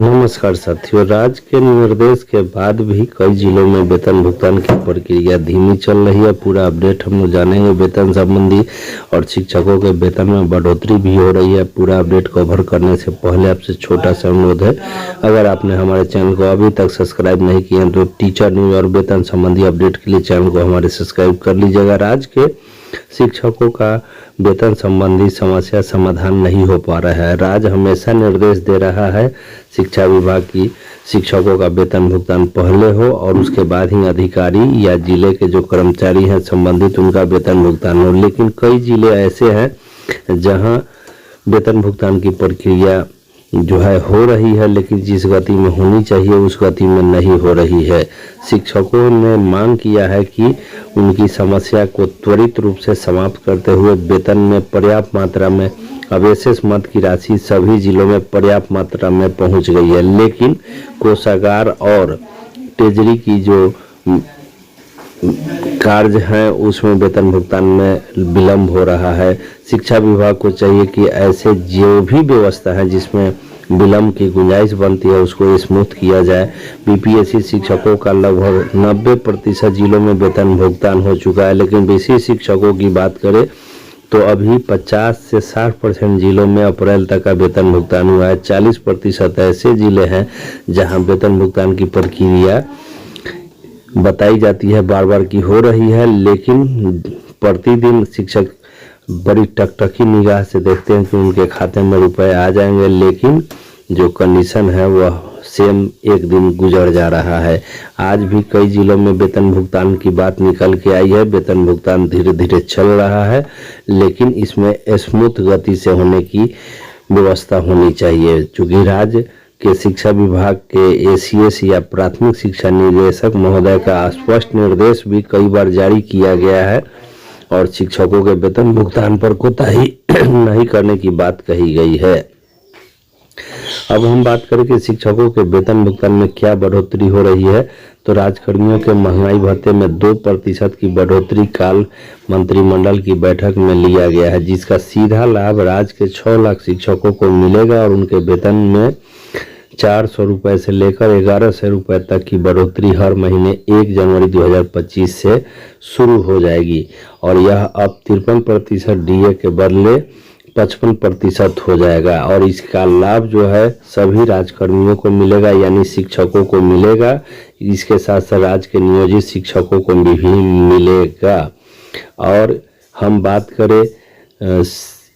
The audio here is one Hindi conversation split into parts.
नमस्कार साथियों, राज्य के निर्देश के बाद भी कई जिलों में वेतन भुगतान की प्रक्रिया धीमी चल रही है। पूरा अपडेट हम लोग जानेंगे वेतन संबंधी, और शिक्षकों के वेतन में बढ़ोतरी भी हो रही है। पूरा अपडेट कवर करने से पहले आपसे छोटा सा अनुरोध है, अगर आपने हमारे चैनल को अभी तक सब्सक्राइब नहीं किया तो टीचर न्यूज और वेतन संबंधी अपडेट के लिए चैनल को हमारे सब्सक्राइब कर लीजिएगा। राज्य के शिक्षकों का वेतन संबंधी समस्या समाधान नहीं हो पा रहा है। राज्य हमेशा निर्देश दे रहा है शिक्षा विभाग की शिक्षकों का वेतन भुगतान पहले हो और उसके बाद ही अधिकारी या जिले के जो कर्मचारी हैं संबंधित उनका वेतन भुगतान हो, लेकिन कई जिले ऐसे हैं जहां वेतन भुगतान की प्रक्रिया जो है हो रही है, लेकिन जिस गति में होनी चाहिए उस गति में नहीं हो रही है। शिक्षकों ने मांग किया है कि उनकी समस्या को त्वरित रूप से समाप्त करते हुए वेतन में पर्याप्त मात्रा में अवशेष मद की राशि सभी जिलों में पर्याप्त मात्रा में पहुंच गई है, लेकिन कोषागार और ट्रेजरी की जो कार्य हैं उसमें वेतन भुगतान में विलंब हो रहा है। शिक्षा विभाग को चाहिए कि ऐसे जो भी व्यवस्था है जिसमें विलंब की गुंजाइश बनती है उसको स्मूथ किया जाए। बीपीएससी शिक्षकों का लगभग 90% जिलों में वेतन भुगतान हो चुका है, लेकिन बीसी शिक्षकों की बात करें तो अभी 50 से 60% जिलों में अप्रैल तक का वेतन भुगतान हुआ है। 40% ऐसे जिले हैं जहां वेतन भुगतान की प्रक्रिया बताई जाती है बार बार की हो रही है, लेकिन प्रतिदिन शिक्षक बड़ी टकटकी निगाह से देखते हैं कि उनके खाते में रुपए आ जाएंगे, लेकिन जो कंडीशन है वह सेम एक दिन गुजर जा रहा है। आज भी कई जिलों में वेतन भुगतान की बात निकल के आई है। वेतन भुगतान धीरे धीरे चल रहा है, लेकिन इसमें स्मूथ गति से होने की व्यवस्था होनी चाहिए। चूँकि राज्य के शिक्षा विभाग के एसीएस या प्राथमिक शिक्षा निदेशक महोदय का स्पष्ट निर्देश भी कई बार जारी किया गया है और शिक्षकों के वेतन भुगतान पर कोताही नहीं करने की बात कही गई है। अब हम बात करें कि शिक्षकों के वेतन भुगतान में क्या बढ़ोतरी हो रही है, तो राज्यकर्मियों के महंगाई भत्ते में 2% की बढ़ोतरी काल मंत्रिमंडल की बैठक में लिया गया है, जिसका सीधा लाभ राज्य के 6 लाख शिक्षकों को मिलेगा और उनके वेतन में 400 रुपये से लेकर 1100 रुपये तक की बढ़ोतरी हर महीने 1 जनवरी 2025 से शुरू हो जाएगी और यह अब 53% डीए के बदले 55% हो जाएगा। और इसका लाभ जो है सभी राज्यकर्मियों को मिलेगा, यानी शिक्षकों को मिलेगा। इसके साथ साथ राज्य के नियोजित शिक्षकों को भी मिलेगा। और हम बात करें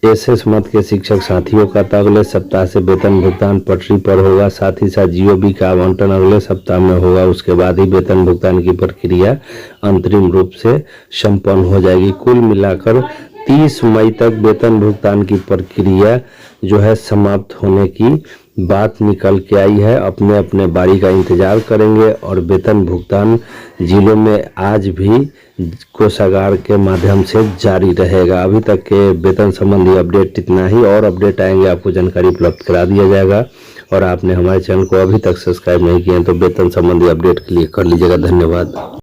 एसएस मद के शिक्षक साथियों का तो अगले सप्ताह से वेतन भुगतान पटरी पर होगा। साथ ही साथ जीओबी का आवंटन अगले सप्ताह में होगा। उसके बाद ही वेतन भुगतान की प्रक्रिया अंतरिम रूप से संपन्न हो जाएगी। कुल मिलाकर 30 मई तक वेतन भुगतान की प्रक्रिया जो है समाप्त होने की बात निकल के आई है। अपने अपने बारी का इंतजार करेंगे और वेतन भुगतान जिलों में आज भी कोषागार के माध्यम से जारी रहेगा। अभी तक के वेतन संबंधी अपडेट इतना ही, और अपडेट आएंगे आपको जानकारी उपलब्ध करा दिया जाएगा। और आपने हमारे चैनल को अभी तक सब्सक्राइब नहीं किया तो वेतन संबंधी अपडेट के लिए कर लीजिएगा। धन्यवाद।